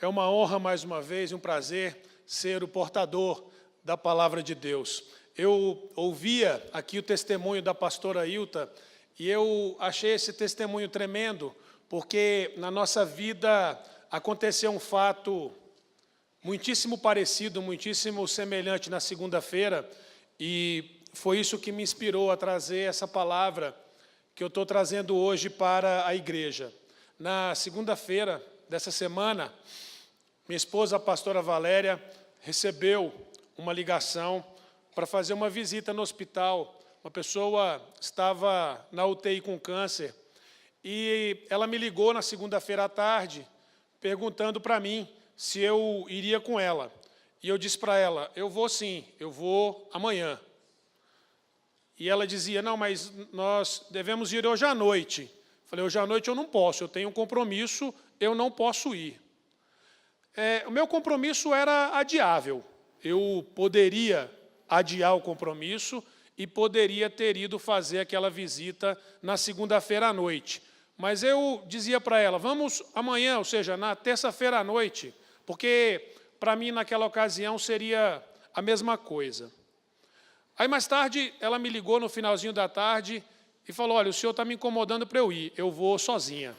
É uma honra, mais uma vez, e um prazer ser o portador da palavra de Deus. Eu ouvia aqui o testemunho da pastora Hilta e eu achei esse testemunho tremendo, porque na nossa vida aconteceu um fato muitíssimo parecido, muitíssimo semelhante na segunda-feira, e foi isso que me inspirou a trazer essa palavra que eu estou trazendo hoje para a igreja. Na segunda-feira dessa semana, minha esposa, a pastora Valéria, recebeu uma ligação para fazer uma visita no hospital. Uma pessoa estava na UTI com câncer e ela me ligou na segunda-feira à tarde, perguntando para mim se eu iria com ela. E eu disse para ela, eu vou sim, eu vou amanhã. E ela dizia, não, mas nós devemos ir hoje à noite. Falei, hoje à noite eu não posso, eu tenho um compromisso, eu não posso ir. O meu compromisso era adiável. Eu poderia adiar o compromisso e poderia ter ido fazer aquela visita na segunda-feira à noite. Mas eu dizia para ela, vamos amanhã, ou seja, na terça-feira à noite, porque para mim naquela ocasião seria a mesma coisa. Aí mais tarde ela me ligou no finalzinho da tarde e falou, olha, o senhor está me incomodando para eu ir, eu vou sozinha.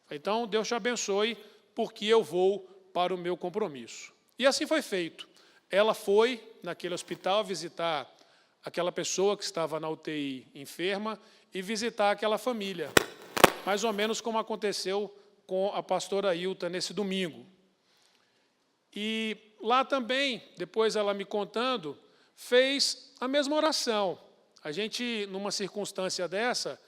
Então, Deus te abençoe, porque eu vou para o meu compromisso. E assim foi feito. Ela foi naquele hospital visitar aquela pessoa que estava na UTI enferma e visitar aquela família, mais ou menos como aconteceu com a pastora Hilta nesse domingo. E lá também, depois ela me contando, fez a mesma oração. A gente, numa circunstância dessa,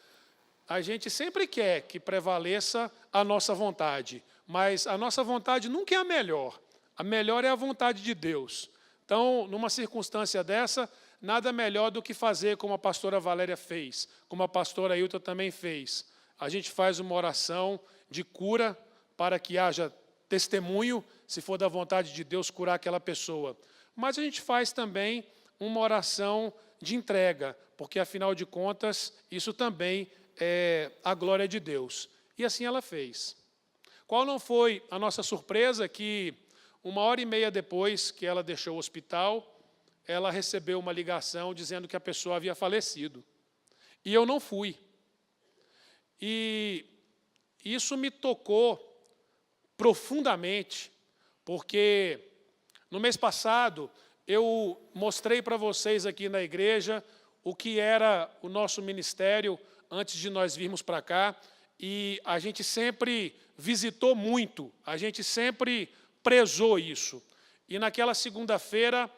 a gente sempre quer que prevaleça a nossa vontade, mas a nossa vontade nunca é a melhor é a vontade de Deus. Então, numa circunstância dessa, nada melhor do que fazer como a pastora Valéria fez, como a pastora Hilta também fez. A gente faz uma oração de cura para que haja testemunho, se for da vontade de Deus, curar aquela pessoa. Mas a gente faz também uma oração de entrega, porque, afinal de contas, isso também é a glória de Deus. E assim ela fez. Qual não foi a nossa surpresa que, 1h30 depois que ela deixou o hospital, ela recebeu uma ligação dizendo que a pessoa havia falecido. E eu não fui. E isso me tocou profundamente, porque no mês passado eu mostrei para vocês aqui na igreja o que era o nosso ministério antes de nós virmos para cá, e a gente sempre visitou muito, a gente sempre prezou isso. E naquela segunda-feira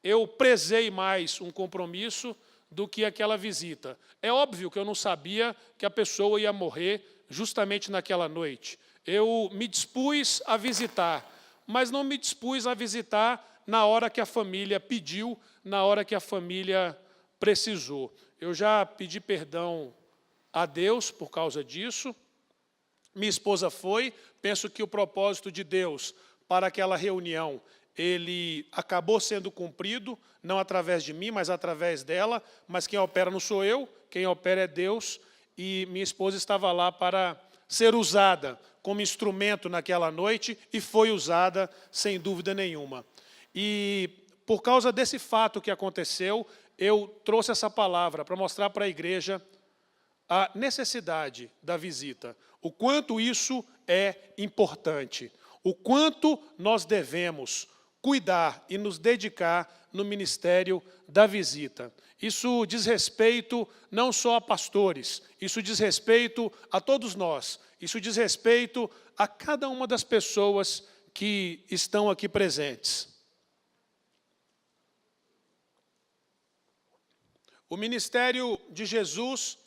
eu prezei mais um compromisso do que aquela visita. É óbvio que eu não sabia que a pessoa ia morrer justamente naquela noite. Eu me dispus a visitar, mas não me dispus a visitar na hora que a família pediu, na hora que a família precisou. Eu já pedi perdão a Deus por causa disso. Minha esposa foi, penso que o propósito de Deus para aquela reunião, ele acabou sendo cumprido, não através de mim, mas através dela, mas quem opera não sou eu, quem opera é Deus, e minha esposa estava lá para ser usada como instrumento naquela noite, e foi usada sem dúvida nenhuma. E por causa desse fato que aconteceu, eu trouxe essa palavra para mostrar para a igreja a necessidade da visita, o quanto isso é importante, o quanto nós devemos cuidar e nos dedicar no ministério da visita. Isso diz respeito não só a pastores, isso diz respeito a todos nós, isso diz respeito a cada uma das pessoas que estão aqui presentes. O ministério de Jesus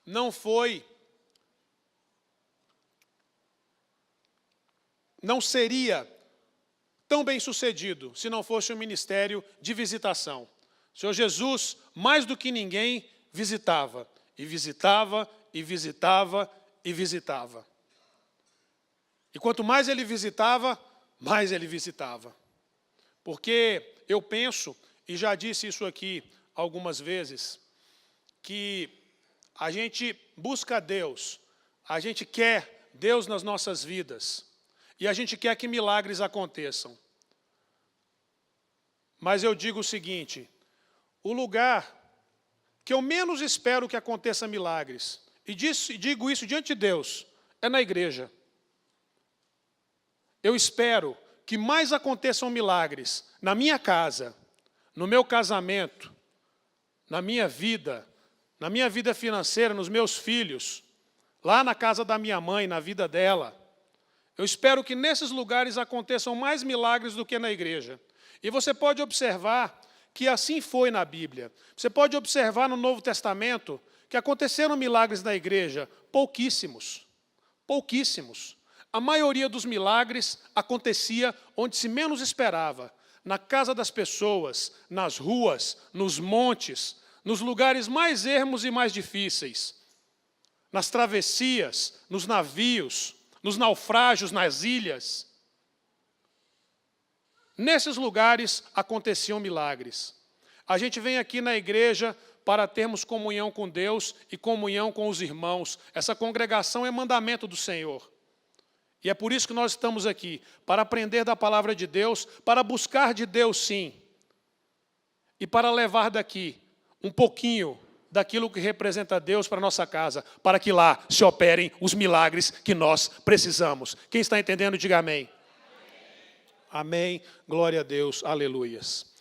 não seria tão bem sucedido se não fosse um ministério de visitação. O Senhor Jesus, mais do que ninguém, visitava, e visitava, e visitava, e visitava. E quanto mais ele visitava, mais ele visitava. Porque eu penso, e já disse isso aqui algumas vezes, que a gente busca Deus, a gente quer Deus nas nossas vidas. E a gente quer que milagres aconteçam. Mas eu digo o seguinte, o lugar que eu menos espero que aconteça milagres, e digo isso diante de Deus, é na igreja. Eu espero que mais aconteçam milagres na minha casa, no meu casamento, na minha vida financeira, nos meus filhos, lá na casa da minha mãe, na vida dela. Eu espero que nesses lugares aconteçam mais milagres do que na igreja. E você pode observar que assim foi na Bíblia. Você pode observar no Novo Testamento que aconteceram milagres na igreja, pouquíssimos. Pouquíssimos. A maioria dos milagres acontecia onde se menos esperava, na casa das pessoas, nas ruas, nos montes, nos lugares mais ermos e mais difíceis, nas travessias, nos navios, nos naufrágios, nas ilhas. Nesses lugares aconteciam milagres. A gente vem aqui na igreja para termos comunhão com Deus e comunhão com os irmãos. Essa congregação é mandamento do Senhor. E é por isso que nós estamos aqui, para aprender da palavra de Deus, para buscar de Deus sim, e para levar daqui um pouquinho daquilo que representa Deus para a nossa casa, para que lá se operem os milagres que nós precisamos. Quem está entendendo, diga amém. Amém, glória a Deus, aleluias.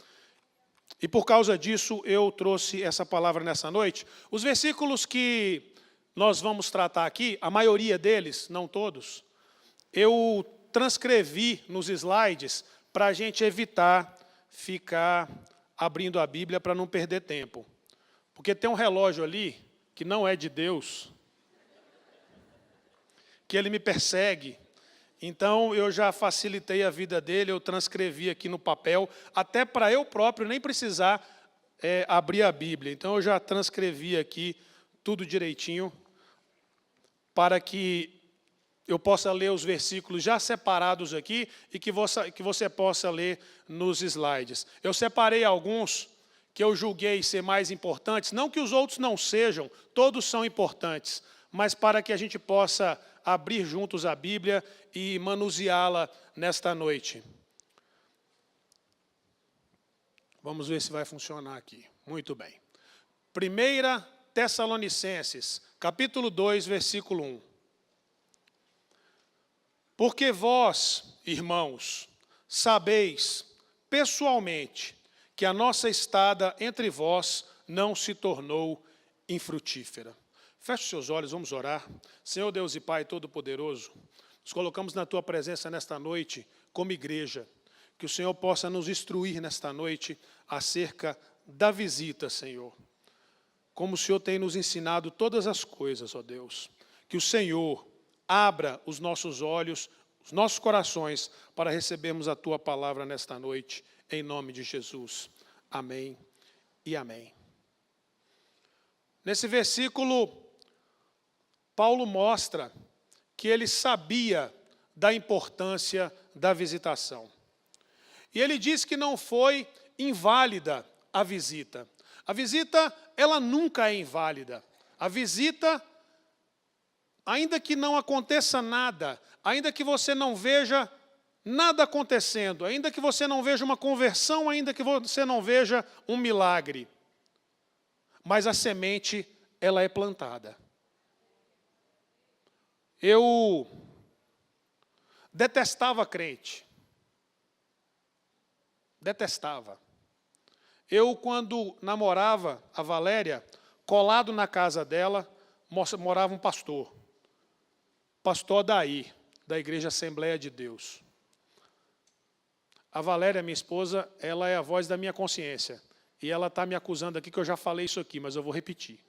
E por causa disso eu trouxe essa palavra nessa noite. Os versículos que nós vamos tratar aqui, a maioria deles, não todos, eu transcrevi nos slides para a gente evitar ficar abrindo a Bíblia para não perder tempo. Porque tem um relógio ali, que não é de Deus, que ele me persegue. Então, eu já facilitei a vida dele, eu transcrevi aqui no papel, até para eu próprio nem precisar abrir a Bíblia. Então, eu já transcrevi aqui tudo direitinho, para que eu possa ler os versículos já separados aqui e que você possa ler nos slides. Eu separei alguns que eu julguei ser mais importantes, não que os outros não sejam, todos são importantes, mas para que a gente possa abrir juntos a Bíblia e manuseá-la nesta noite. Vamos ver se vai funcionar aqui. Muito bem. 1 Tessalonicenses, capítulo 2, versículo 1. Porque vós, irmãos, sabeis pessoalmente que a nossa estada entre vós não se tornou infrutífera. Feche seus olhos, vamos orar. Senhor Deus e Pai Todo-Poderoso, nos colocamos na Tua presença nesta noite como igreja. Que o Senhor possa nos instruir nesta noite acerca da visita, Senhor. Como o Senhor tem nos ensinado todas as coisas, ó Deus. Que o Senhor abra os nossos olhos, os nossos corações, para recebermos a Tua palavra nesta noite, em nome de Jesus. Amém e amém. Nesse versículo, Paulo mostra que ele sabia da importância da visitação. E ele diz que não foi inválida a visita. A visita, ela nunca é inválida. A visita, ainda que não aconteça nada, ainda que você não veja nada acontecendo, ainda que você não veja uma conversão, ainda que você não veja um milagre, mas a semente, ela é plantada. Eu detestava crente. Detestava. Eu, quando namorava a Valéria, colado na casa dela, morava um pastor. Pastor Daí, da Igreja Assembleia de Deus. A Valéria, minha esposa, ela é a voz da minha consciência. E ela está me acusando aqui que eu já falei isso aqui, mas eu vou repetir.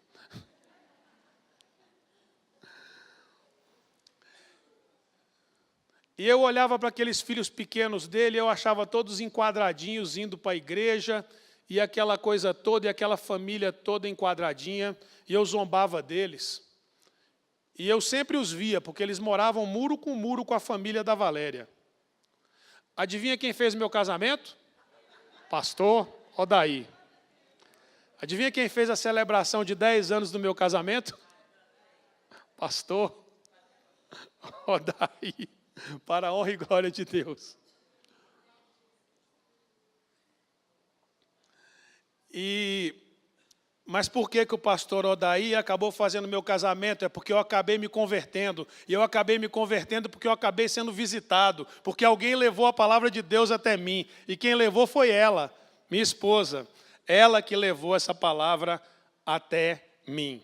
E eu olhava para aqueles filhos pequenos dele, eu achava todos enquadradinhos, indo para a igreja, e aquela coisa toda, e aquela família toda enquadradinha, e eu zombava deles. E eu sempre os via, porque eles moravam muro com a família da Valéria. Adivinha quem fez meu casamento? Pastor Odaí. Adivinha quem fez a celebração de 10 anos do meu casamento? Pastor Odaí. para a honra e glória de Deus. Mas por que o pastor Odaí acabou fazendo meu casamento? É porque eu acabei me convertendo. E eu acabei me convertendo porque eu acabei sendo visitado. Porque alguém levou a palavra de Deus até mim. E quem levou foi ela, minha esposa. Ela que levou essa palavra até mim.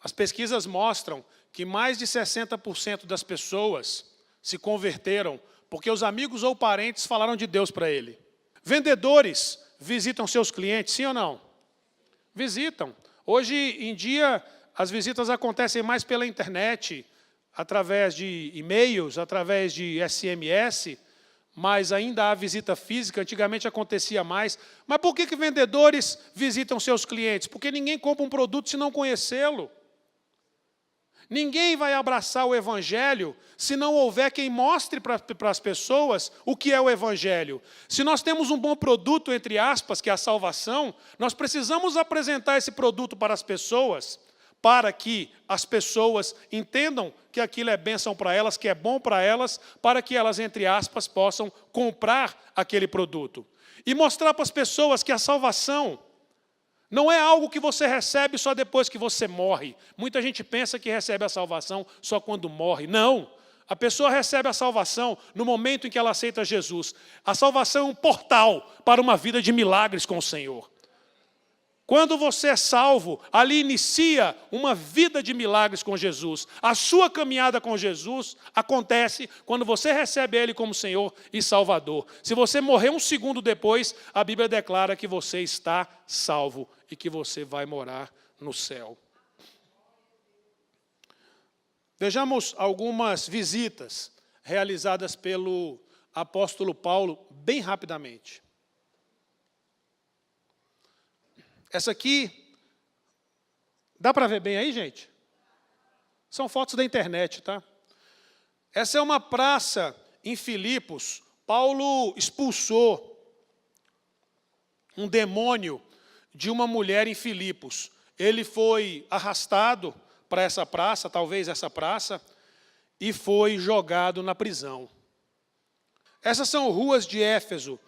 As pesquisas mostram que mais de 60% das pessoas se converteram porque os amigos ou parentes falaram de Deus para ele. Vendedores visitam seus clientes, sim ou não? Visitam. Hoje em dia, as visitas acontecem mais pela internet, através de e-mails, através de SMS, mas ainda há visita física, antigamente acontecia mais. Mas por que vendedores visitam seus clientes? Porque ninguém compra um produto se não conhecê-lo. Ninguém vai abraçar o Evangelho se não houver quem mostre para as pessoas o que é o Evangelho. Se nós temos um bom produto, entre aspas, que é a salvação, nós precisamos apresentar esse produto para as pessoas, para que as pessoas entendam que aquilo é bênção para elas, que é bom para elas, para que elas, entre aspas, possam comprar aquele produto. E mostrar para as pessoas que a salvação não é algo que você recebe só depois que você morre. Muita gente pensa que recebe a salvação só quando morre. Não. A pessoa recebe a salvação no momento em que ela aceita Jesus. A salvação é um portal para uma vida de milagres com o Senhor. Quando você é salvo, ali inicia uma vida de milagres com Jesus. A sua caminhada com Jesus acontece quando você recebe Ele como Senhor e Salvador. Se você morrer um segundo depois, a Bíblia declara que você está salvo e que você vai morar no céu. Vejamos algumas visitas realizadas pelo apóstolo Paulo bem rapidamente. Essa aqui, dá para ver bem aí, gente? São fotos da internet, tá? Essa é uma praça em Filipos. Paulo expulsou um demônio de uma mulher em Filipos. Ele foi arrastado para essa praça, talvez essa praça, e foi jogado na prisão. Essas são ruas de Éfeso.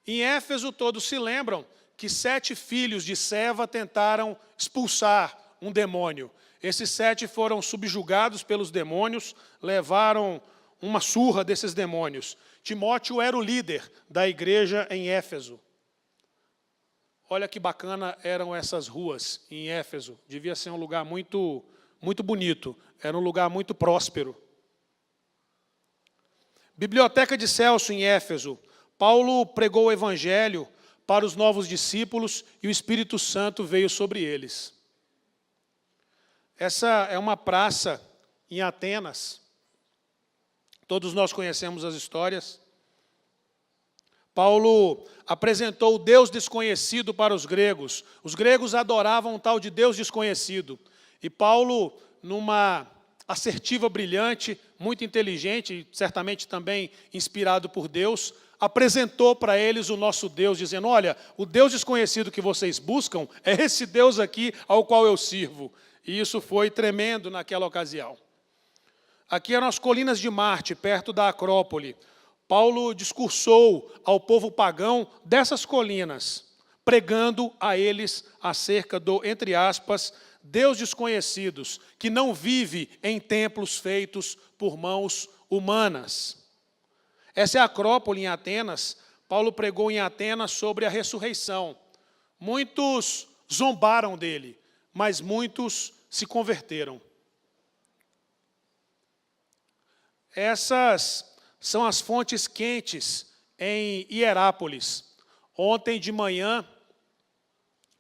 Em Éfeso, todos se lembram que 7 filhos de Seva tentaram expulsar um demônio. Esses 7 foram subjugados pelos demônios, levaram uma surra desses demônios. Timóteo era o líder da igreja em Éfeso. Olha que bacana eram essas ruas em Éfeso. Devia ser um lugar muito, muito bonito. Era um lugar muito próspero. Biblioteca de Celso em Éfeso. Paulo pregou o evangelho para os novos discípulos, e o Espírito Santo veio sobre eles. Essa é uma praça em Atenas. Todos nós conhecemos as histórias. Paulo apresentou o Deus desconhecido para os gregos. Os gregos adoravam um tal de Deus desconhecido. E Paulo, numa assertiva brilhante, muito inteligente, certamente também inspirado por Deus, apresentou para eles o nosso Deus, dizendo, olha, o Deus desconhecido que vocês buscam é esse Deus aqui ao qual eu sirvo. E isso foi tremendo naquela ocasião. Aqui eram as colinas de Marte, perto da Acrópole. Paulo discursou ao povo pagão dessas colinas, pregando a eles acerca do, entre aspas, Deus desconhecidos, que não vive em templos feitos por mãos humanas. Essa é a Acrópole em Atenas. Paulo pregou em Atenas sobre a ressurreição. Muitos zombaram dele, mas muitos se converteram. Essas são as fontes quentes em Hierápolis. Ontem de manhã,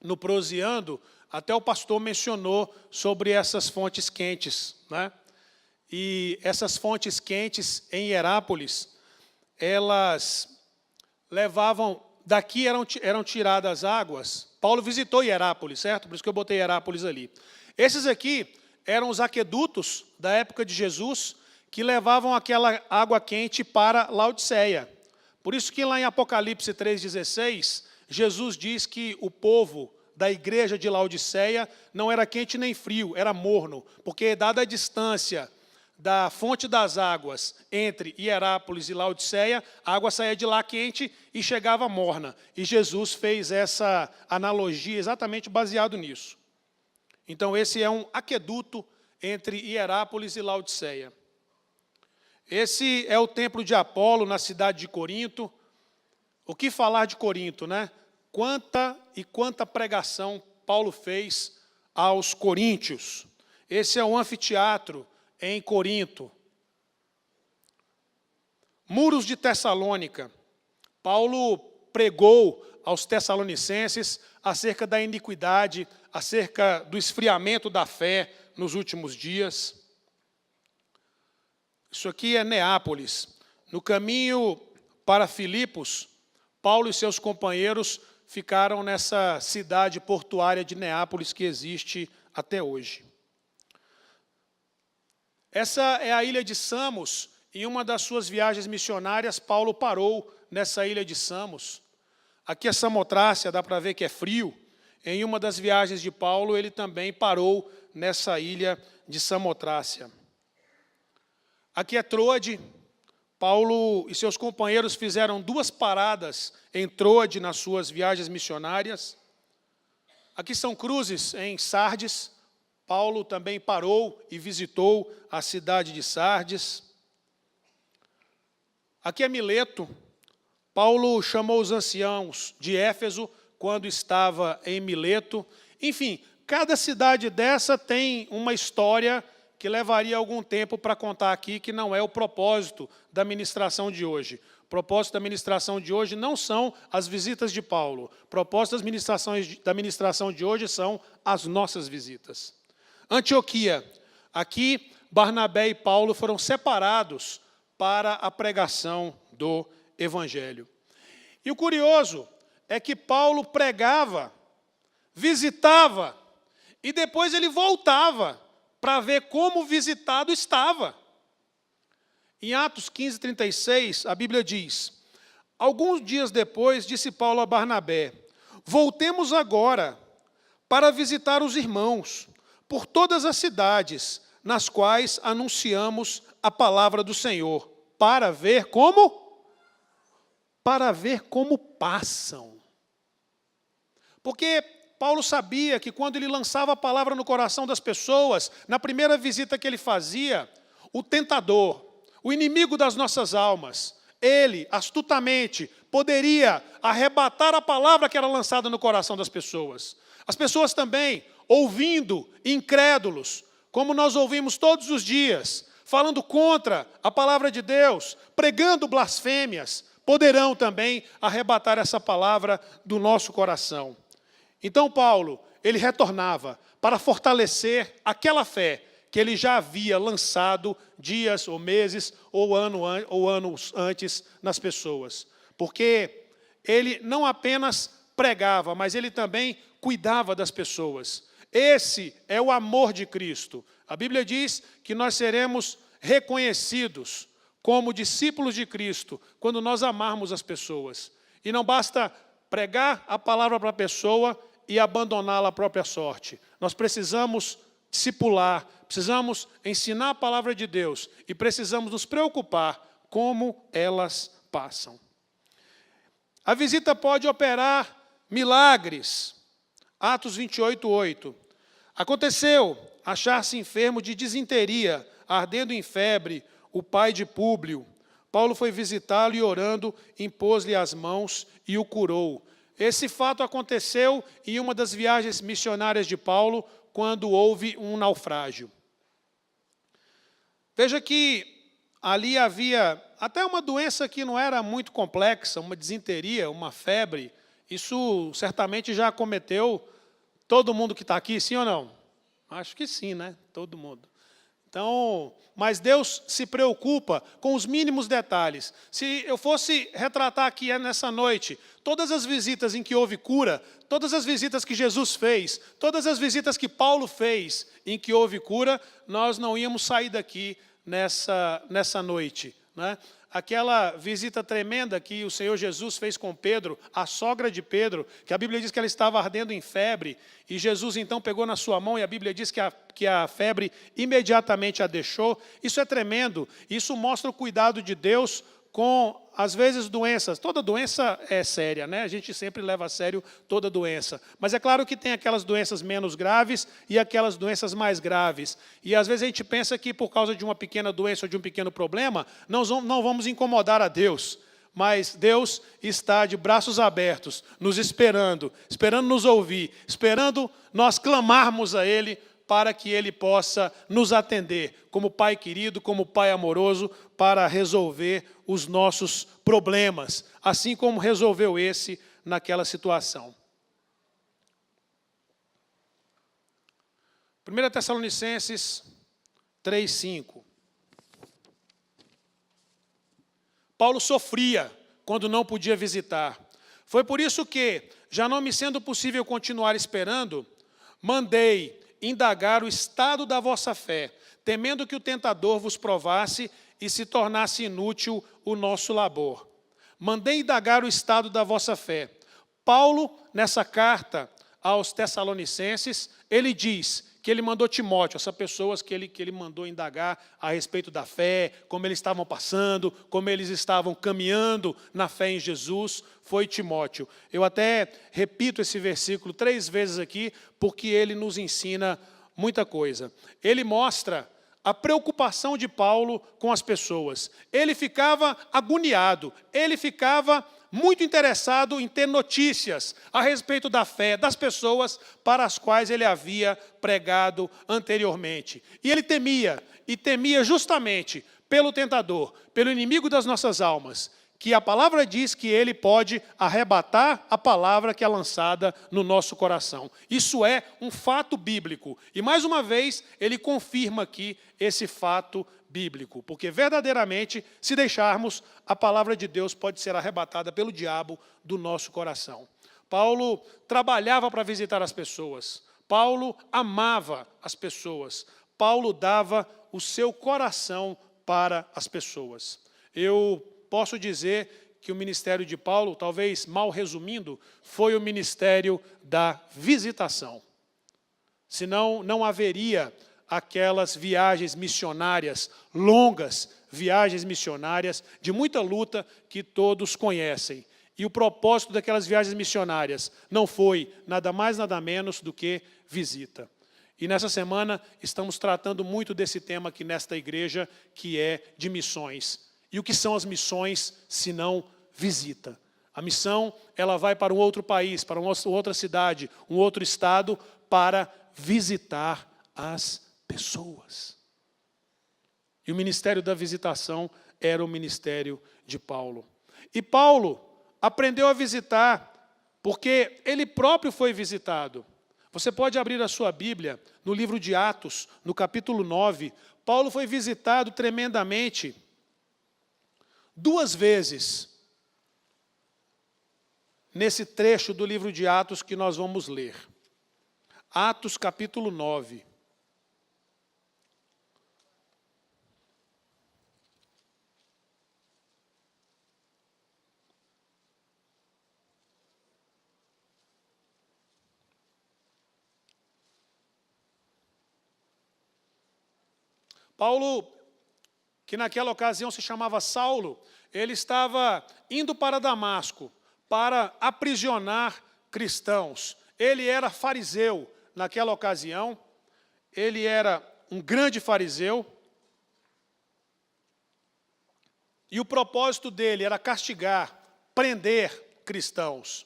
no Proseando, até o pastor mencionou sobre essas fontes quentes, né? E essas fontes quentes em Hierápolis, elas levavam, daqui eram tiradas águas. Paulo visitou Hierápolis, certo? Por isso que eu botei Hierápolis ali. Esses aqui eram os aquedutos da época de Jesus, que levavam aquela água quente para Laodiceia. Por isso que lá em Apocalipse 3,16, Jesus diz que o povo da igreja de Laodiceia não era quente nem frio, era morno, porque dada a distância da fonte das águas entre Hierápolis e Laodiceia, a água saía de lá quente e chegava morna. E Jesus fez essa analogia exatamente baseado nisso. Então, esse é um aqueduto entre Hierápolis e Laodiceia. Esse é o templo de Apolo, na cidade de Corinto. O que falar de Corinto, né? Quanta pregação Paulo fez aos coríntios. Esse é o anfiteatro em Corinto. Muros de Tessalônica. Paulo pregou aos tessalonicenses acerca da iniquidade, acerca do esfriamento da fé nos últimos dias. Isso aqui é Neápolis. No caminho para Filipos, Paulo e seus companheiros ficaram nessa cidade portuária de Neápolis que existe até hoje. Essa é a ilha de Samos. Em uma das suas viagens missionárias, Paulo parou nessa ilha de Samos. Aqui é Samotrácia, dá para ver que é frio. Em uma das viagens de Paulo, ele também parou nessa ilha de Samotrácia. Aqui é Troade. Paulo e seus companheiros fizeram 2 paradas em Troade nas suas viagens missionárias. Aqui são Cruzes, em Sardes. Paulo também parou e visitou a cidade de Sardes. Aqui é Mileto. Paulo chamou os anciãos de Éfeso quando estava em Mileto. Enfim, cada cidade dessa tem uma história que levaria algum tempo para contar aqui, que não é o propósito da ministração de hoje. O propósito da ministração de hoje não são as visitas de Paulo. O propósito da ministração de hoje são as nossas visitas. Antioquia. Aqui, Barnabé e Paulo foram separados para a pregação do Evangelho. E o curioso é que Paulo pregava, visitava, e depois ele voltava para ver como o visitado estava. Em Atos 15:36, a Bíblia diz: alguns dias depois, disse Paulo a Barnabé: voltemos agora para visitar os irmãos por todas as cidades nas quais anunciamos a palavra do Senhor, para ver como? Para ver como passam. Porque Paulo sabia que quando ele lançava a palavra no coração das pessoas, na primeira visita que ele fazia, o tentador, o inimigo das nossas almas, ele, astutamente, poderia arrebatar a palavra que era lançada no coração das pessoas. As pessoas também, ouvindo, incrédulos, como nós ouvimos todos os dias, falando contra a palavra de Deus, pregando blasfêmias, poderão também arrebatar essa palavra do nosso coração. Então Paulo, ele retornava para fortalecer aquela fé que ele já havia lançado dias ou meses ou anos antes nas pessoas. Porque ele não apenas pregava, mas ele também cuidava das pessoas. Esse é o amor de Cristo. A Bíblia diz que nós seremos reconhecidos como discípulos de Cristo quando nós amarmos as pessoas. E não basta pregar a palavra para a pessoa e abandoná-la à própria sorte. Nós precisamos discipular, precisamos ensinar a palavra de Deus e precisamos nos preocupar como elas passam. A visita pode operar milagres. Atos 28:8. Aconteceu achar-se enfermo de disenteria, ardendo em febre, o pai de Públio. Paulo foi visitá-lo e, orando, impôs-lhe as mãos e o curou. Esse fato aconteceu em uma das viagens missionárias de Paulo, quando houve um naufrágio. Veja que ali havia até uma doença que não era muito complexa, uma disenteria, uma febre. Isso certamente já acometeu todo mundo que está aqui, sim ou não? Acho que sim, né? Todo mundo. Então, mas Deus se preocupa com os mínimos detalhes. Se eu fosse retratar aqui nessa noite, todas as visitas em que houve cura, todas as visitas que Jesus fez, todas as visitas que Paulo fez em que houve cura, nós não íamos sair daqui nessa noite, né? aquela visita tremenda que o Senhor Jesus fez com Pedro, a sogra de Pedro, que a Bíblia diz que ela estava ardendo em febre, e Jesus então pegou na sua mão, e a Bíblia diz que a febre imediatamente a deixou. Isso é tremendo, isso mostra o cuidado de Deus com, às vezes, doenças. Toda doença é séria, né? A gente sempre leva a sério toda doença. Mas é claro que tem aquelas doenças menos graves e aquelas doenças mais graves. E às vezes a gente pensa que por causa de uma pequena doença ou de um pequeno problema, não vamos incomodar a Deus. Mas Deus está de braços abertos, nos esperando nos ouvir, esperando nós clamarmos a Ele para que Ele possa nos atender, como Pai querido, como Pai amoroso, para resolver os nossos problemas, assim como resolveu esse naquela situação. 1 Tessalonicenses 3:5. Paulo sofria quando não podia visitar. Foi por isso que, já não me sendo possível continuar esperando, mandei indagar o estado da vossa fé, temendo que o tentador vos provasse e se tornasse inútil o nosso labor. Mandei indagar o estado da vossa fé. Paulo, nessa carta aos Tessalonicenses, ele diz que ele mandou Timóteo, essas pessoas que ele mandou indagar a respeito da fé, como eles estavam passando, como eles estavam caminhando na fé em Jesus, foi Timóteo. Eu até repito esse versículo 3 vezes aqui, porque ele nos ensina muita coisa. Ele mostra a preocupação de Paulo com as pessoas. Ele ficava agoniado, ele ficava muito interessado em ter notícias a respeito da fé das pessoas para as quais ele havia pregado anteriormente. E ele temia justamente pelo tentador, pelo inimigo das nossas almas, que a palavra diz que ele pode arrebatar a palavra que é lançada no nosso coração. Isso é um fato bíblico. E, mais uma vez, ele confirma aqui esse fato bíblico. Porque, verdadeiramente, se deixarmos, a palavra de Deus pode ser arrebatada pelo diabo do nosso coração. Paulo trabalhava para visitar as pessoas. Paulo amava as pessoas. Paulo dava o seu coração para as pessoas. Eu posso dizer que o ministério de Paulo, talvez mal resumindo, foi o ministério da visitação. Senão, não haveria aquelas viagens missionárias, longas viagens missionárias, de muita luta, que todos conhecem. E o propósito daquelas viagens missionárias não foi nada mais, nada menos do que visita. E nessa semana estamos tratando muito desse tema aqui nesta igreja, que é de missões. E o que são as missões, se não visita? A missão, ela vai para um outro país, para uma outra cidade, um outro estado, para visitar as pessoas. E o ministério da visitação era o ministério de Paulo. E Paulo aprendeu a visitar, porque ele próprio foi visitado. Você pode abrir a sua Bíblia no livro de Atos, no capítulo 9. Paulo foi visitado tremendamente 2 vezes nesse trecho do livro de Atos que nós vamos ler. Atos capítulo 9. Paulo, que naquela ocasião se chamava Saulo, ele estava indo para Damasco para aprisionar cristãos. Ele era fariseu naquela ocasião, ele era um grande fariseu, e o propósito dele era castigar, prender cristãos.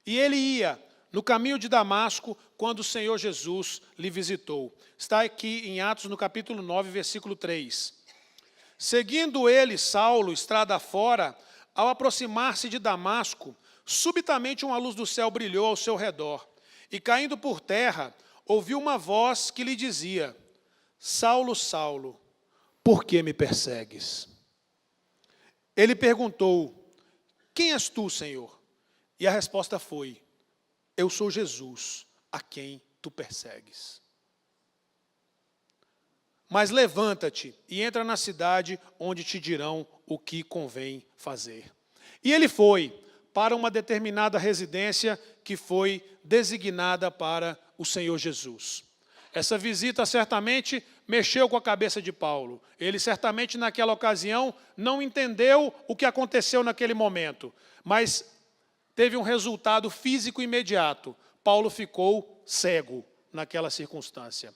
E ele ia no caminho de Damasco quando o Senhor Jesus lhe visitou. Está aqui em Atos, no capítulo 9, versículo 3. Seguindo ele, Saulo, estrada fora, ao aproximar-se de Damasco, subitamente uma luz do céu brilhou ao seu redor. E caindo por terra, ouviu uma voz que lhe dizia: Saulo, Saulo, por que me persegues? Ele perguntou: quem és tu, Senhor? E a resposta foi: eu sou Jesus, a quem tu persegues. Mas levanta-te e entra na cidade, onde te dirão o que convém fazer. E ele foi para uma determinada residência que foi designada para o Senhor Jesus. Essa visita certamente mexeu com a cabeça de Paulo. Ele certamente naquela ocasião não entendeu o que aconteceu naquele momento, mas teve um resultado físico imediato. Paulo ficou cego naquela circunstância.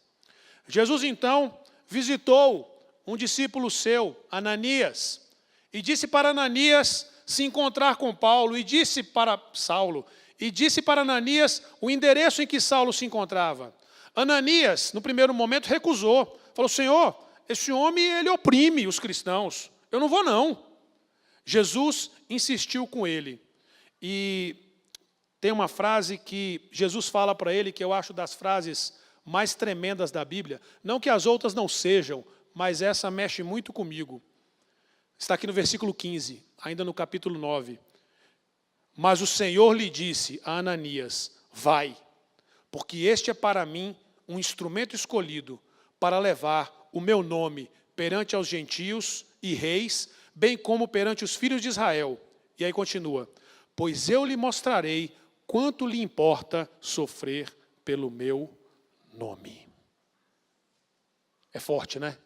Jesus então visitou um discípulo seu, Ananias, e disse para Ananias se encontrar com Paulo, e disse para Saulo, e disse para Ananias o endereço em que Saulo se encontrava. Ananias, no primeiro momento, recusou. Falou: Senhor, esse homem, ele oprime os cristãos. Eu não vou, não. Jesus insistiu com ele. E tem uma frase que Jesus fala para ele, que eu acho das frases mais tremendas da Bíblia. Não que as outras não sejam, mas essa mexe muito comigo. Está aqui no versículo 15, ainda no capítulo 9. Mas o Senhor lhe disse a Ananias: vai, porque este é para mim um instrumento escolhido para levar o meu nome perante aos gentios e reis, bem como perante os filhos de Israel. E aí continua: pois eu lhe mostrarei quanto lhe importa sofrer pelo meu nome. É forte, né?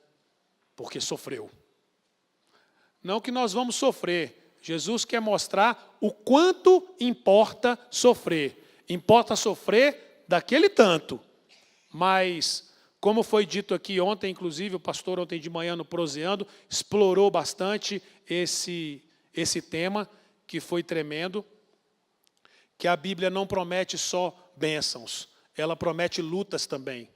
Porque sofreu. Não que nós vamos sofrer. Jesus quer mostrar o quanto importa sofrer. Importa sofrer daquele tanto. Mas, como foi dito aqui ontem, inclusive, o pastor ontem de manhã no Proseando, explorou bastante esse tema, que foi tremendo, que a Bíblia não promete só bênçãos, ela promete lutas também.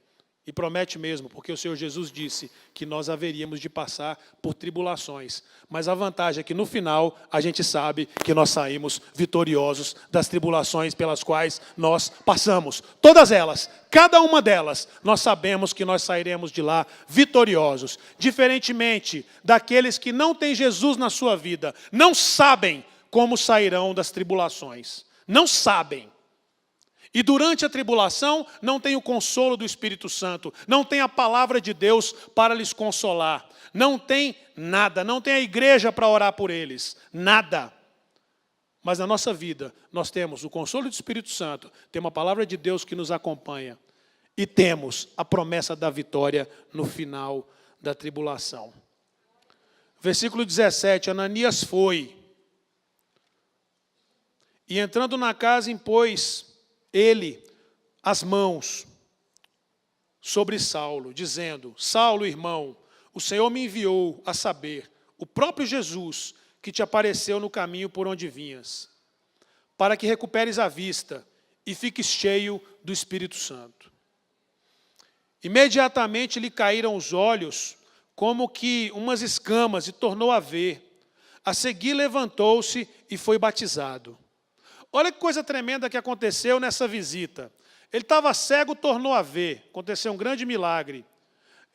E promete mesmo, porque o Senhor Jesus disse que nós haveríamos de passar por tribulações. Mas a vantagem é que no final a gente sabe que nós saímos vitoriosos das tribulações pelas quais nós passamos. Todas elas, cada uma delas, nós sabemos que nós sairemos de lá vitoriosos. Diferentemente daqueles que não têm Jesus na sua vida, não sabem como sairão das tribulações. Não sabem. E durante a tribulação não tem o consolo do Espírito Santo, não tem a palavra de Deus para lhes consolar, não tem nada, não tem a igreja para orar por eles, nada. Mas na nossa vida nós temos o consolo do Espírito Santo, temos a palavra de Deus que nos acompanha e temos a promessa da vitória no final da tribulação. Versículo 17, Ananias foi e entrando na casa impôs ele as mãos sobre Saulo, dizendo: Saulo, irmão, o Senhor me enviou a saber, o próprio Jesus, que te apareceu no caminho por onde vinhas, para que recuperes a vista e fiques cheio do Espírito Santo. Imediatamente lhe caíram os olhos, como que umas escamas, e tornou a ver. A seguir levantou-se e foi batizado. Olha que coisa tremenda que aconteceu nessa visita. Ele estava cego, tornou a ver. Aconteceu um grande milagre.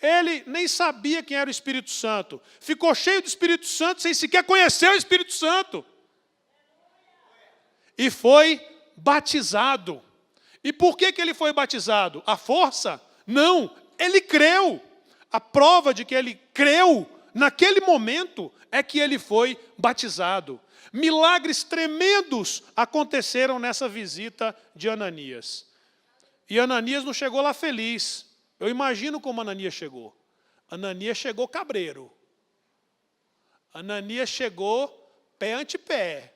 Ele nem sabia quem era o Espírito Santo. Ficou cheio do Espírito Santo sem sequer conhecer o Espírito Santo. E foi batizado. E por que ele foi batizado? A força? Não, ele creu. A prova de que ele creu naquele momento é que ele foi batizado. Milagres tremendos aconteceram nessa visita de Ananias. E Ananias não chegou lá feliz. Eu imagino como Ananias chegou. Ananias chegou cabreiro. Ananias chegou pé ante pé.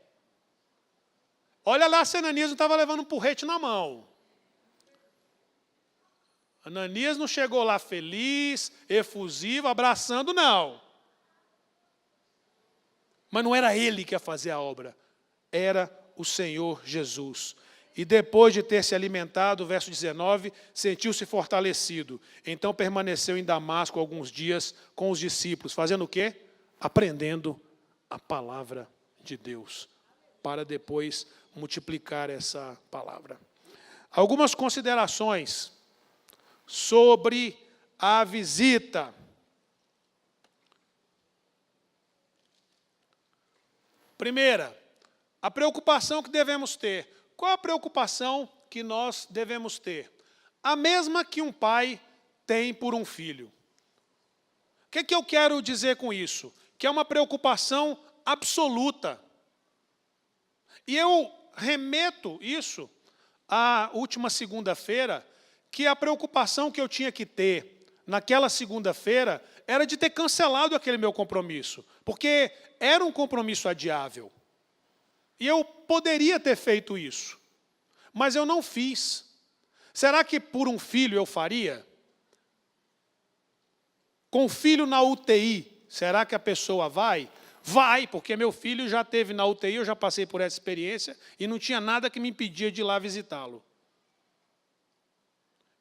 Olha lá se Ananias não estava levando um porrete na mão. Ananias não chegou lá feliz, efusivo, abraçando, não. Mas não era ele que ia fazer a obra, era o Senhor Jesus. E depois de ter se alimentado, verso 19, sentiu-se fortalecido. Então permaneceu em Damasco alguns dias com os discípulos, fazendo o quê? Aprendendo a palavra de Deus, para depois multiplicar essa palavra. Algumas considerações sobre a visita. Primeira, a preocupação que devemos ter. Qual a preocupação que nós devemos ter? A mesma que um pai tem por um filho. que eu quero dizer com isso? Que é uma preocupação absoluta. E eu remeto isso à última segunda-feira, que a preocupação que eu tinha que ter naquela segunda-feira era de ter cancelado aquele meu compromisso, porque era um compromisso adiável. E eu poderia ter feito isso, mas eu não fiz. Será que por um filho eu faria? Com o filho na UTI, será que a pessoa vai? Vai, porque meu filho já esteve na UTI, eu já passei por essa experiência, e não tinha nada que me impedia de ir lá visitá-lo.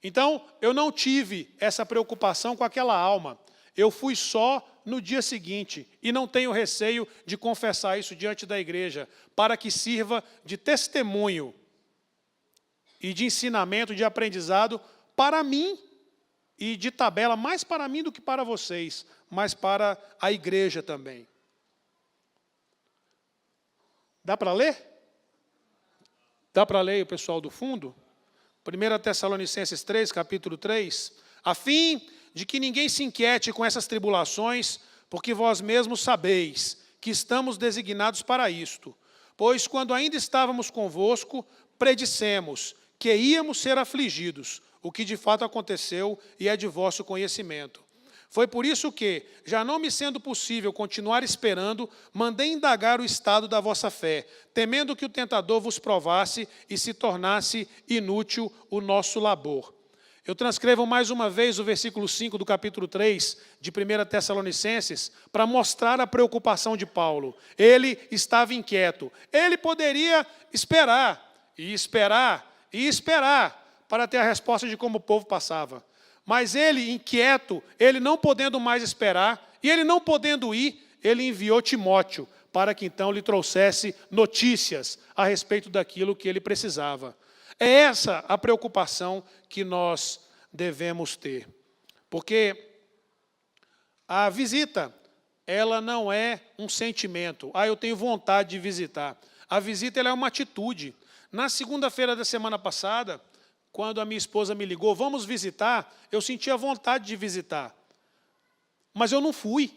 Então, eu não tive essa preocupação com aquela alma. Eu fui só no dia seguinte, e não tenho receio de confessar isso diante da igreja, para que sirva de testemunho e de ensinamento, de aprendizado para mim, e de tabela, mais para mim do que para vocês, mas para a igreja também. Dá para ler? Dá para ler o pessoal do fundo? 1 Tessalonicenses 3, capítulo 3. A fim de que ninguém se inquiete com essas tribulações, porque vós mesmos sabeis que estamos designados para isto. Pois quando ainda estávamos convosco, predissemos que íamos ser afligidos, o que de fato aconteceu e é de vosso conhecimento. Foi por isso que, já não me sendo possível continuar esperando, mandei indagar o estado da vossa fé, temendo que o tentador vos provasse e se tornasse inútil o nosso labor. Eu transcrevo mais uma vez o versículo 5 do capítulo 3 de 1 Tessalonicenses, para mostrar a preocupação de Paulo. Ele estava inquieto. Ele poderia esperar, e esperar, e esperar, para ter a resposta de como o povo passava. Mas ele, inquieto, ele não podendo mais esperar, e ele não podendo ir, ele enviou Timóteo, para que então lhe trouxesse notícias a respeito daquilo que ele precisava. É essa a preocupação que nós devemos ter. Porque a visita, ela não é um sentimento. Eu tenho vontade de visitar. A visita, ela é uma atitude. Na segunda-feira da semana passada, quando a minha esposa me ligou, vamos visitar, eu sentia vontade de visitar. Mas eu não fui.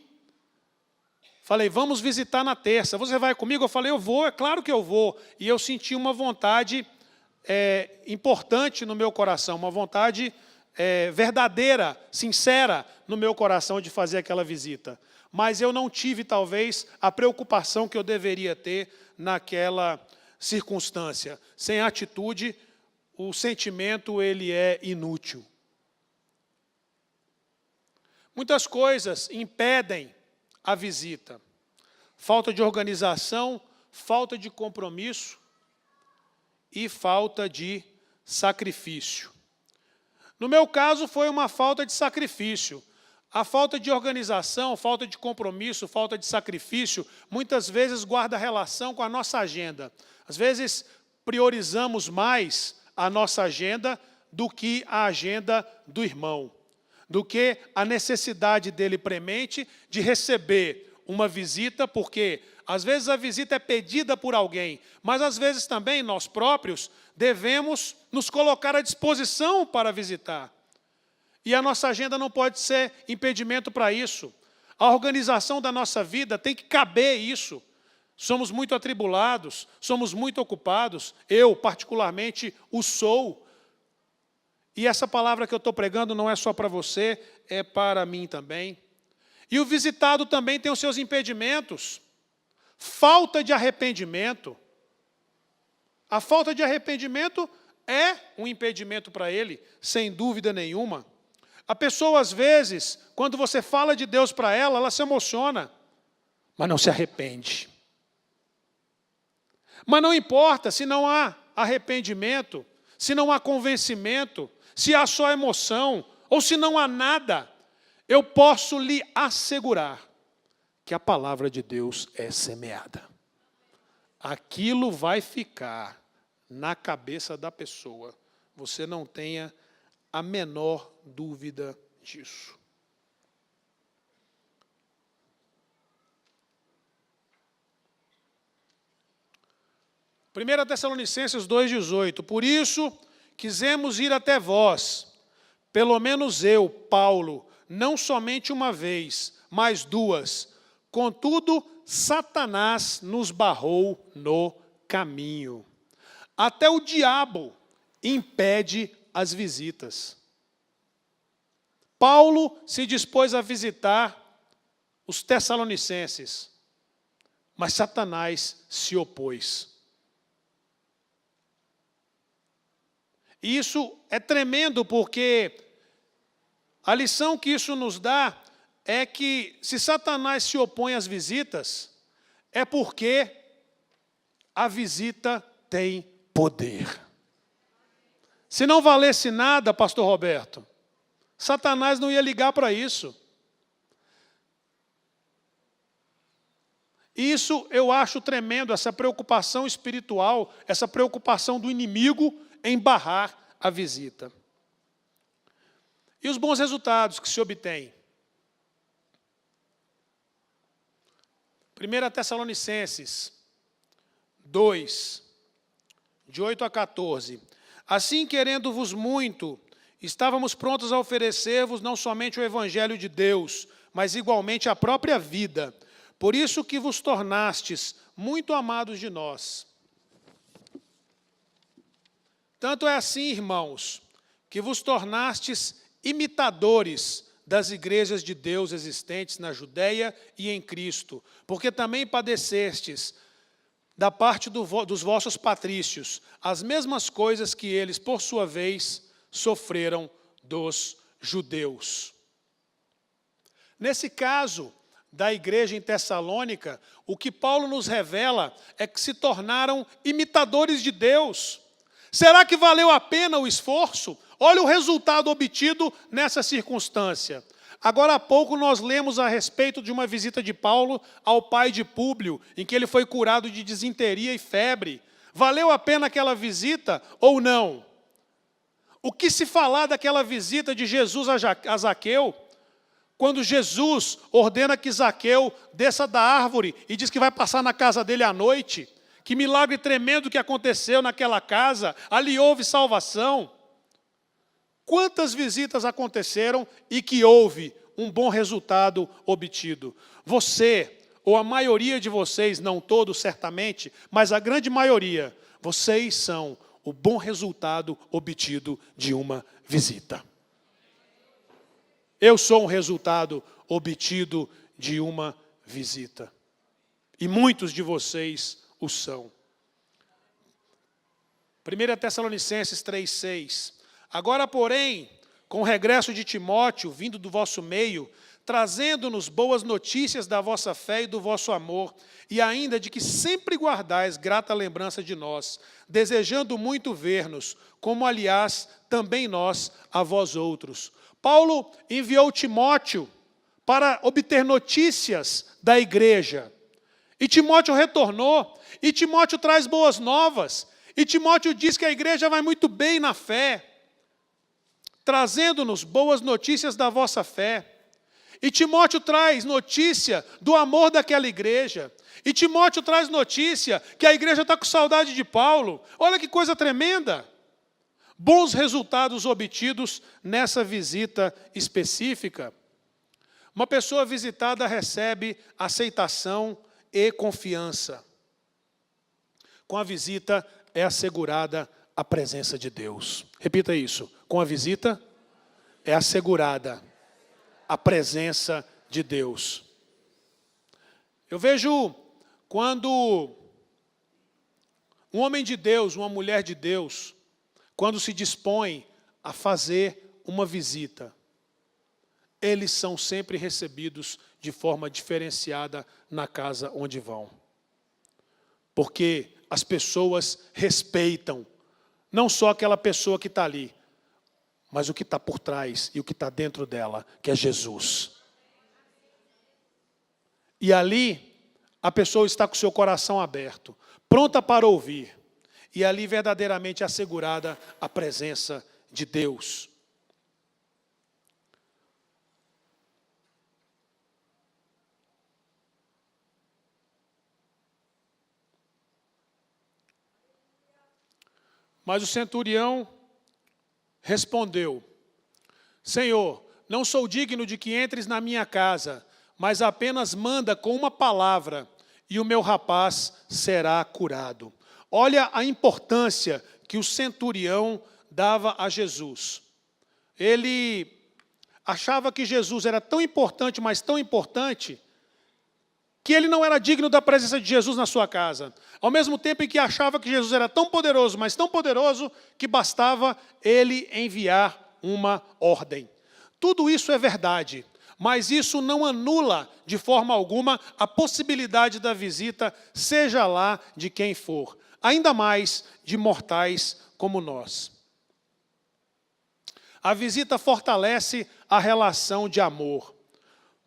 Falei, vamos visitar na terça. Você vai comigo? Eu falei, eu vou, é claro que eu vou. E eu senti uma vontade importante no meu coração, uma vontade verdadeira, sincera no meu coração de fazer aquela visita. Mas eu não tive, talvez, a preocupação que eu deveria ter naquela circunstância. Sem atitude, o sentimento ele é inútil. Muitas coisas impedem a visita. Falta de organização, falta de compromisso e falta de sacrifício. No meu caso, foi uma falta de sacrifício. A falta de organização, falta de compromisso, falta de sacrifício, muitas vezes guarda relação com a nossa agenda. Às vezes, priorizamos mais a nossa agenda do que a agenda do irmão, do que a necessidade dele premente de receber uma visita, porque às vezes a visita é pedida por alguém, mas às vezes também nós próprios devemos nos colocar à disposição para visitar. E a nossa agenda não pode ser impedimento para isso. A organização da nossa vida tem que caber isso. Somos muito atribulados, somos muito ocupados. Eu, particularmente, o sou. E essa palavra que eu estou pregando não é só para você, é para mim também. E o visitado também tem os seus impedimentos. Falta de arrependimento. A falta de arrependimento é um impedimento para ele, sem dúvida nenhuma. A pessoa, às vezes, quando você fala de Deus para ela, ela se emociona, mas não se arrepende. Mas não importa se não há arrependimento, se não há convencimento, se há só emoção, ou se não há nada, eu posso lhe assegurar que a palavra de Deus é semeada. Aquilo vai ficar na cabeça da pessoa. Você não tenha a menor dúvida disso. Primeira Tessalonicenses 2,18. Por isso, quisemos ir até vós, pelo menos eu, Paulo, não somente uma vez, mais 2. Contudo, Satanás nos barrou no caminho. Até o diabo impede as visitas. Paulo se dispôs a visitar os Tessalonicenses, mas Satanás se opôs. E isso é tremendo, porque a lição que isso nos dá é que, se Satanás se opõe às visitas, é porque a visita tem poder. Se não valesse nada, pastor Roberto, Satanás não ia ligar para isso. Isso eu acho tremendo, essa preocupação espiritual, essa preocupação do inimigo em barrar a visita. E os bons resultados que se obtêm? 1 Tessalonicenses 2, de 8 a 14. Assim, querendo-vos muito, estávamos prontos a oferecer-vos não somente o Evangelho de Deus, mas igualmente a própria vida. Por isso que vos tornastes muito amados de nós. Tanto é assim, irmãos, que vos tornastes imitadores das igrejas de Deus existentes na Judeia e em Cristo, porque também padecestes da parte dos vossos patrícios as mesmas coisas que eles, por sua vez, sofreram dos judeus. Nesse caso da igreja em Tessalônica, o que Paulo nos revela é que se tornaram imitadores de Deus. Será que valeu a pena o esforço? Olha o resultado obtido nessa circunstância. Agora há pouco nós lemos a respeito de uma visita de Paulo ao pai de Públio, em que ele foi curado de disenteria e febre. Valeu a pena aquela visita ou não? O que se falar daquela visita de Jesus a Zaqueu, quando Jesus ordena que Zaqueu desça da árvore e diz que vai passar na casa dele à noite? Que milagre tremendo que aconteceu naquela casa, ali houve salvação. Quantas visitas aconteceram e que houve um bom resultado obtido? Você, ou a maioria de vocês, não todos certamente, mas a grande maioria, vocês são o bom resultado obtido de uma visita. Eu sou um resultado obtido de uma visita. E muitos de vocês o são. 1 Tessalonicenses 3,6. Agora, porém, com o regresso de Timóteo, vindo do vosso meio, trazendo-nos boas notícias da vossa fé e do vosso amor, e ainda de que sempre guardais grata lembrança de nós, desejando muito ver-nos, como, aliás, também nós a vós outros. Paulo enviou Timóteo para obter notícias da igreja. E Timóteo retornou, e Timóteo traz boas novas, e Timóteo diz que a igreja vai muito bem na fé, trazendo-nos boas notícias da vossa fé. E Timóteo traz notícia do amor daquela igreja. E Timóteo traz notícia que a igreja está com saudade de Paulo. Olha que coisa tremenda. Bons resultados obtidos nessa visita específica. Uma pessoa visitada recebe aceitação e confiança. Com a visita é assegurada a presença de Deus. Repita isso. Com a visita é assegurada a presença de Deus. Eu vejo quando um homem de Deus, uma mulher de Deus, quando se dispõe a fazer uma visita, eles são sempre recebidos de forma diferenciada na casa onde vão. Porque as pessoas respeitam não só aquela pessoa que está ali, mas o que está por trás e o que está dentro dela, que é Jesus. E ali, a pessoa está com o seu coração aberto, pronta para ouvir. E ali verdadeiramente é assegurada a presença de Deus. Mas o centurião respondeu: Senhor, não sou digno de que entres na minha casa, mas apenas manda com uma palavra, e o meu rapaz será curado. Olha a importância que o centurião dava a Jesus. Ele achava que Jesus era tão importante, mas tão importante, que ele não era digno da presença de Jesus na sua casa. Ao mesmo tempo em que achava que Jesus era tão poderoso, mas tão poderoso, que bastava ele enviar uma ordem. Tudo isso é verdade, mas isso não anula de forma alguma a possibilidade da visita, seja lá de quem for, ainda mais de mortais como nós. A visita fortalece a relação de amor,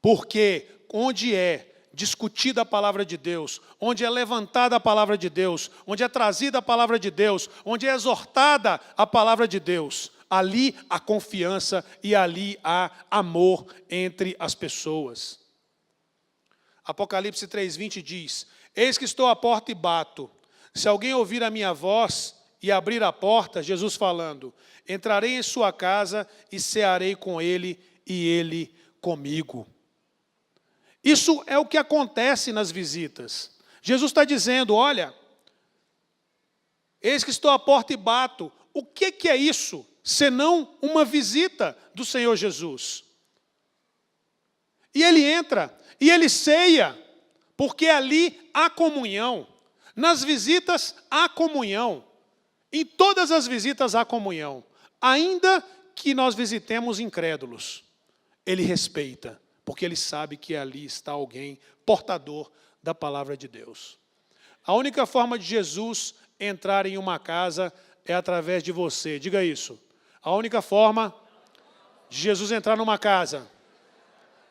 porque onde é discutida a palavra de Deus, onde é levantada a palavra de Deus, onde é trazida a palavra de Deus, onde é exortada a palavra de Deus, ali há confiança e ali há amor entre as pessoas. Apocalipse 3:20 diz: eis que estou à porta e bato. Se alguém ouvir a minha voz e abrir a porta, Jesus falando, entrarei em sua casa e cearei com ele e ele comigo. Isso é o que acontece nas visitas. Jesus está dizendo, olha, eis que estou à porta e bato. O que é isso, senão uma visita do Senhor Jesus? E ele entra, e ele ceia, porque ali há comunhão. Nas visitas há comunhão. Em todas as visitas há comunhão. Ainda que nós visitemos incrédulos, ele respeita, porque ele sabe que ali está alguém portador da palavra de Deus. A única forma de Jesus entrar em uma casa é através de você. Diga isso. A única forma de Jesus entrar numa casa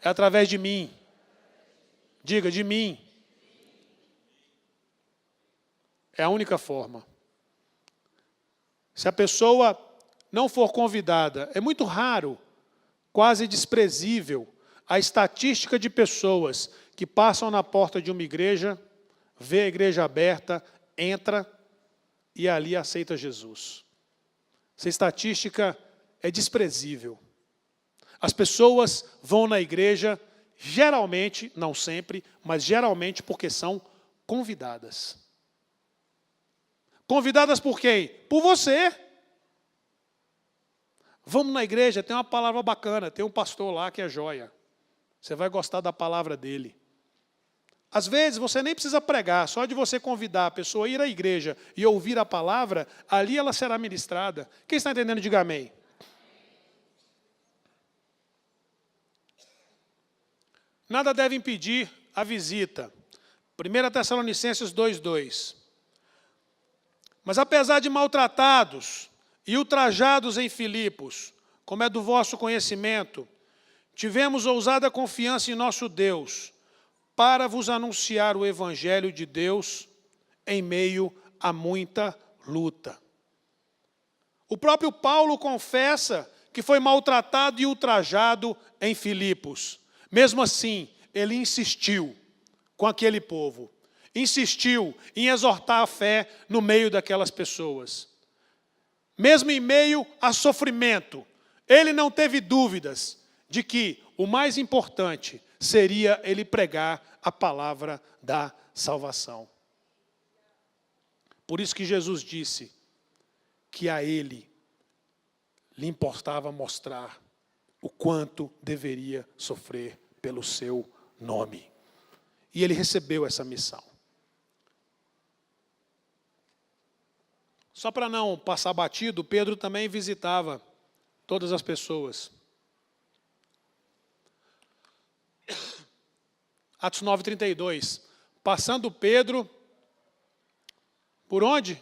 é através de mim. Diga, de mim. É a única forma. Se a pessoa não for convidada, é muito raro, quase desprezível, a estatística de pessoas que passam na porta de uma igreja, vê a igreja aberta, entra e ali aceita Jesus. Essa estatística é desprezível. As pessoas vão na igreja, geralmente, não sempre, mas geralmente porque são convidadas. Convidadas por quem? Por você. Vamos na igreja, tem uma palavra bacana, tem um pastor lá que é joia. Você vai gostar da palavra dele. Às vezes você nem precisa pregar, só de você convidar a pessoa a ir à igreja e ouvir a palavra, ali ela será ministrada. Quem está entendendo, diga amém. Nada deve impedir a visita. 1 Tessalonicenses 2:2. Mas apesar de maltratados e ultrajados em Filipos, como é do vosso conhecimento, tivemos ousada confiança em nosso Deus, para vos anunciar o Evangelho de Deus em meio a muita luta. O próprio Paulo confessa que foi maltratado e ultrajado em Filipos. Mesmo assim, ele insistiu com aquele povo. Insistiu em exortar a fé no meio daquelas pessoas. Mesmo em meio a sofrimento, ele não teve dúvidas de que o mais importante seria ele pregar a palavra da salvação. Por isso que Jesus disse que a ele lhe importava mostrar o quanto deveria sofrer pelo seu nome. E ele recebeu essa missão. Só para não passar batido, Pedro também visitava todas as pessoas. Atos 9:32. Passando Pedro, por onde?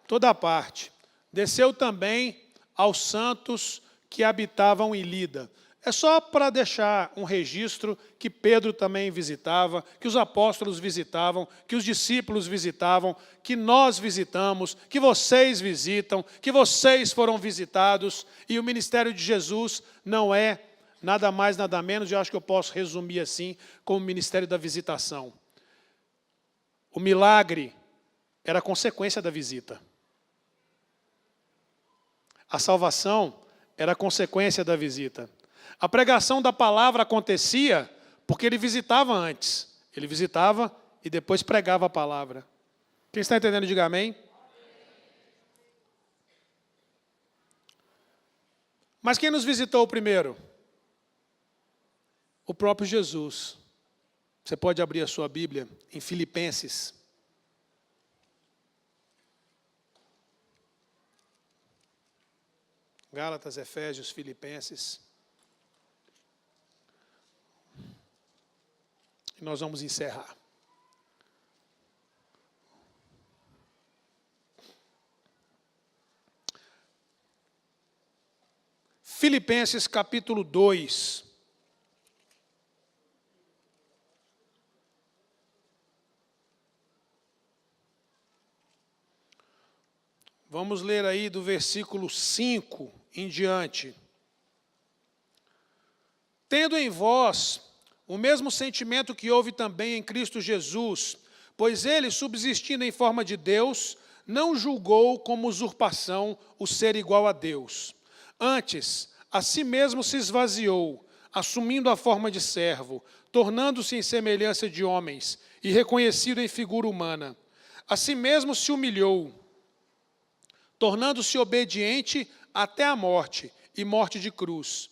Toda parte. Desceu também aos santos que habitavam em Lida. É só para deixar um registro que Pedro também visitava, que os apóstolos visitavam, que os discípulos visitavam, que nós visitamos, que vocês visitam, que vocês foram visitados. E o ministério de Jesus não é nada mais, nada menos, eu acho que eu posso resumir assim, como o ministério da visitação. O milagre era consequência da visita. A salvação era consequência da visita. A pregação da palavra acontecia Porque ele visitava antes. Ele visitava e depois pregava a palavra. Quem está entendendo, diga amém. Mas quem nos visitou primeiro? O próprio Jesus. Você pode abrir a sua Bíblia em Filipenses. Gálatas, Efésios, Filipenses. E nós vamos encerrar. Filipenses capítulo 2. Vamos ler aí do versículo 5 em diante. Tendo em vós o mesmo sentimento que houve também em Cristo Jesus, pois ele, subsistindo em forma de Deus, não julgou como usurpação o ser igual a Deus. Antes, a si mesmo se esvaziou, assumindo a forma de servo, tornando-se em semelhança de homens e reconhecido em figura humana. A si mesmo se humilhou, tornando-se obediente até a morte, e morte de cruz.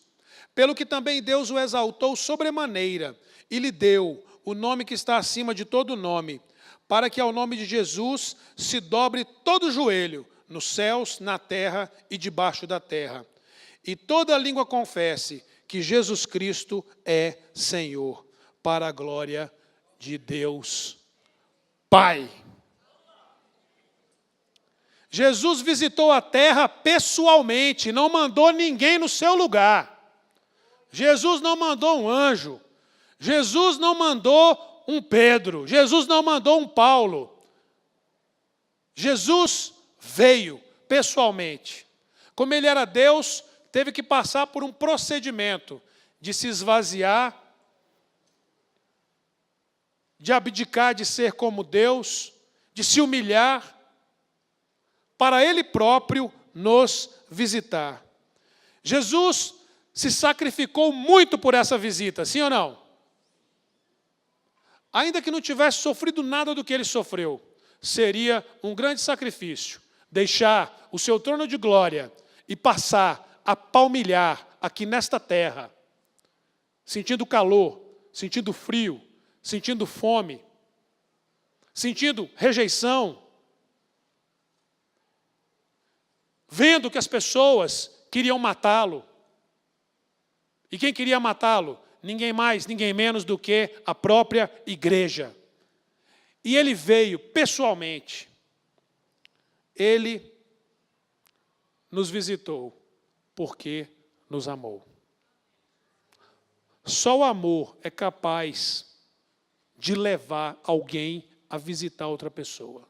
Pelo que também Deus o exaltou sobremaneira, e lhe deu o nome que está acima de todo nome, para que ao nome de Jesus se dobre todo o joelho, nos céus, na terra e debaixo da terra. E toda língua confesse que Jesus Cristo é Senhor, para a glória de Deus Pai. Jesus visitou a terra pessoalmente, não mandou ninguém no seu lugar. Jesus não mandou um anjo. Jesus não mandou um Pedro. Jesus não mandou um Paulo. Jesus veio pessoalmente. Como ele era Deus, teve que passar por um procedimento de se esvaziar, de abdicar de ser como Deus, de se humilhar, para ele próprio nos visitar. Jesus se sacrificou muito por essa visita, sim ou não? Ainda que não tivesse sofrido nada do que ele sofreu, seria um grande sacrifício deixar o seu trono de glória e passar a palmilhar aqui nesta terra, sentindo calor, sentindo frio, sentindo fome, sentindo rejeição, vendo que as pessoas queriam matá-lo. E quem queria matá-lo? Ninguém mais, ninguém menos do que a própria igreja. E ele veio pessoalmente. Ele nos visitou porque nos amou. Só o amor é capaz de levar alguém a visitar outra pessoa.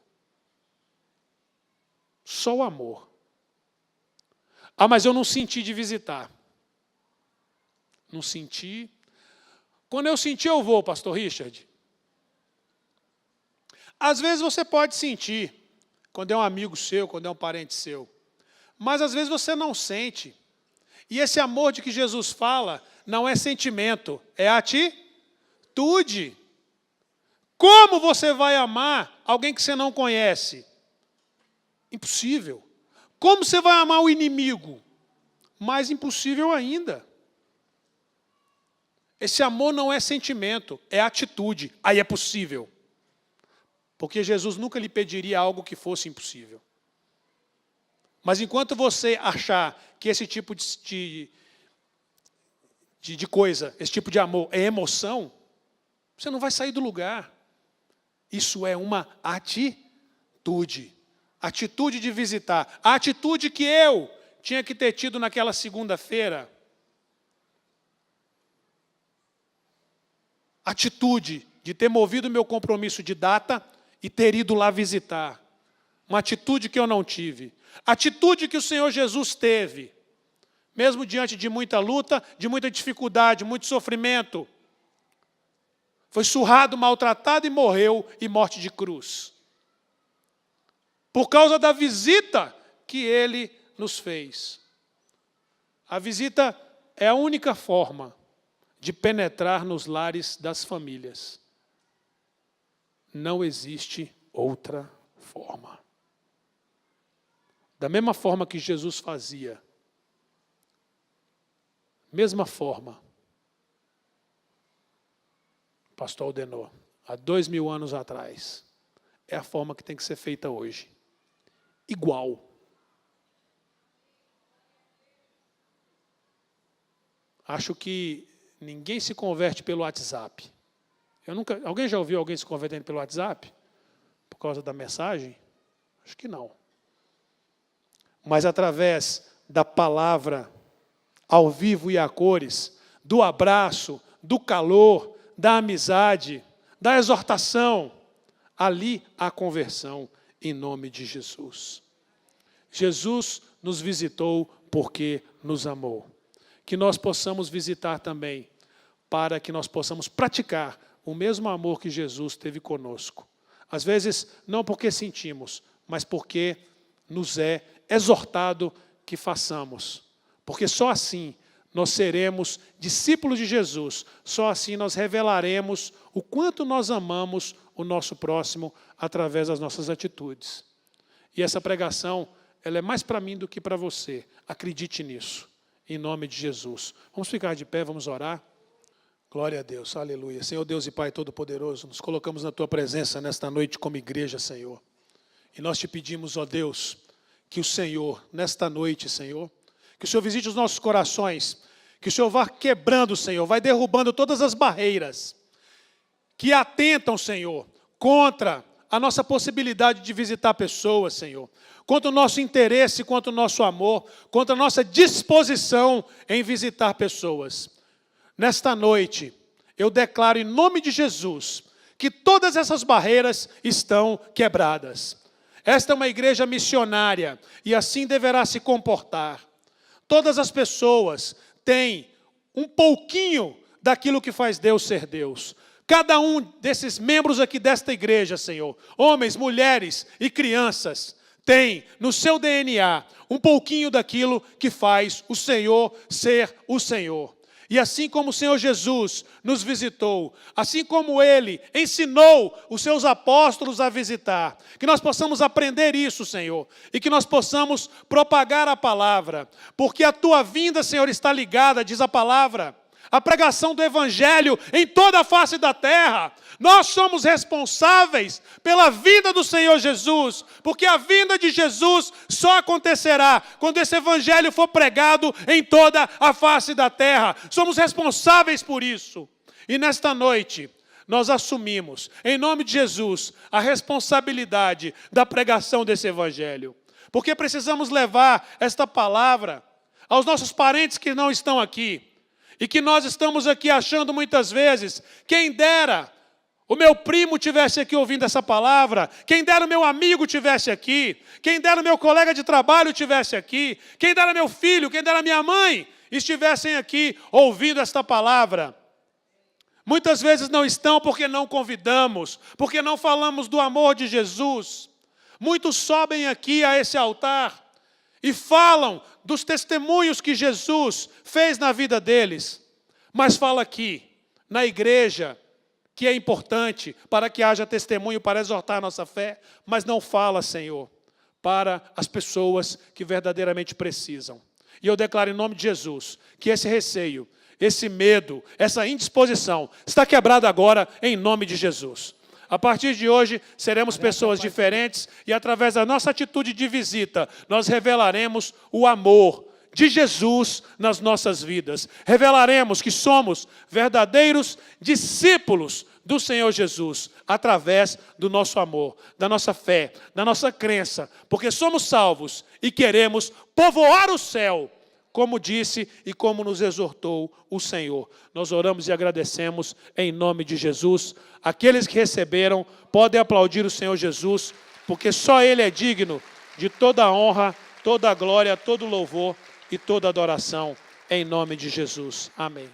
Só o amor. Ah, mas eu não senti de visitar. Não senti. Quando eu sentir, eu vou, pastor Richard. Às vezes você pode sentir, quando é um amigo seu, quando é um parente seu. Mas às vezes você não sente. E esse amor de que Jesus fala não é sentimento, é atitude. Como você vai amar alguém que você não conhece? Impossível. Como você vai amar o inimigo? Mais impossível ainda. Esse amor não é sentimento, é atitude. Aí é possível. Porque Jesus nunca lhe pediria algo que fosse impossível. Mas enquanto você achar que esse tipo de coisa, esse tipo de amor é emoção, você não vai sair do lugar. Isso é uma atitude. Atitude de visitar. A atitude que eu tinha que ter tido naquela segunda-feira. Atitude de ter movido meu compromisso de data e ter ido lá visitar. Uma atitude que eu não tive. Atitude que o Senhor Jesus teve. Mesmo diante de muita luta, de muita dificuldade, muito sofrimento. Foi surrado, maltratado e morreu em morte de cruz. Por causa da visita que ele nos fez. A visita é a única forma de penetrar nos lares das famílias. Não existe outra forma. Da mesma forma que Jesus fazia, mesma forma, o pastor ordenou, há 2000 anos atrás, é a forma que tem que ser feita hoje. Igual. Acho que ninguém se converte pelo WhatsApp. Alguém já ouviu alguém se convertendo pelo WhatsApp? Por causa da mensagem? Acho que não. Mas através da palavra, ao vivo e a cores, do abraço, do calor, da amizade, da exortação, ali há conversão em nome de Jesus. Jesus nos visitou porque nos amou. Que nós possamos visitar também, para que nós possamos praticar o mesmo amor que Jesus teve conosco. Às vezes, não porque sentimos, mas porque nos é exortado que façamos. Porque só assim nós seremos discípulos de Jesus, só assim nós revelaremos o quanto nós amamos o nosso próximo através das nossas atitudes. E essa pregação, ela é mais para mim do que para você. Acredite nisso, em nome de Jesus. Vamos ficar de pé, vamos orar. Glória a Deus, aleluia. Senhor Deus e Pai Todo-Poderoso, nos colocamos na Tua presença nesta noite como igreja, Senhor. E nós te pedimos, ó Deus, que o Senhor, nesta noite, Senhor, que o Senhor visite os nossos corações, que o Senhor vá quebrando, Senhor, vai derrubando todas as barreiras que atentam, Senhor, contra a nossa possibilidade de visitar pessoas, Senhor, contra o nosso interesse, contra o nosso amor, contra a nossa disposição em visitar pessoas. Nesta noite, eu declaro em nome de Jesus que todas essas barreiras estão quebradas. Esta é uma igreja missionária e assim deverá se comportar. Todas as pessoas têm um pouquinho daquilo que faz Deus ser Deus. Cada um desses membros aqui desta igreja, Senhor, homens, mulheres e crianças, tem no seu DNA um pouquinho daquilo que faz o Senhor ser o Senhor. E assim como o Senhor Jesus nos visitou, assim como Ele ensinou os seus apóstolos a visitar, que nós possamos aprender isso, Senhor, e que nós possamos propagar a palavra, porque a Tua vinda, Senhor, está ligada, diz a palavra, à pregação do Evangelho em toda a face da terra. Nós somos responsáveis pela vinda do Senhor Jesus, porque a vinda de Jesus só acontecerá quando esse Evangelho for pregado em toda a face da terra. Somos responsáveis por isso. E nesta noite, nós assumimos, em nome de Jesus, a responsabilidade da pregação desse Evangelho. Porque precisamos levar esta palavra aos nossos parentes que não estão aqui. E que nós estamos aqui achando muitas vezes, quem dera o meu primo tivesse aqui ouvindo essa palavra, quem dera o meu amigo tivesse aqui, quem dera o meu colega de trabalho tivesse aqui, quem dera meu filho, quem dera minha mãe estivessem aqui ouvindo esta palavra. Muitas vezes não estão porque não convidamos, porque não falamos do amor de Jesus. Muitos sobem aqui a esse altar e falam dos testemunhos que Jesus fez na vida deles. Mas fala aqui, na igreja, que é importante para que haja testemunho, para exortar a nossa fé, mas não fala, Senhor, para as pessoas que verdadeiramente precisam. E eu declaro em nome de Jesus, que esse receio, esse medo, essa indisposição, está quebrado agora em nome de Jesus. A partir de hoje, seremos pessoas diferentes e através da nossa atitude de visita, nós revelaremos o amor de Jesus nas nossas vidas. Revelaremos que somos verdadeiros discípulos do Senhor Jesus, através do nosso amor, da nossa fé, da nossa crença, porque somos salvos e queremos povoar o céu, como disse e como nos exortou o Senhor. Nós oramos e agradecemos em nome de Jesus. Aqueles que receberam podem aplaudir o Senhor Jesus, porque só Ele é digno de toda a honra, toda a glória, todo o louvor e toda a adoração, em nome de Jesus. Amém.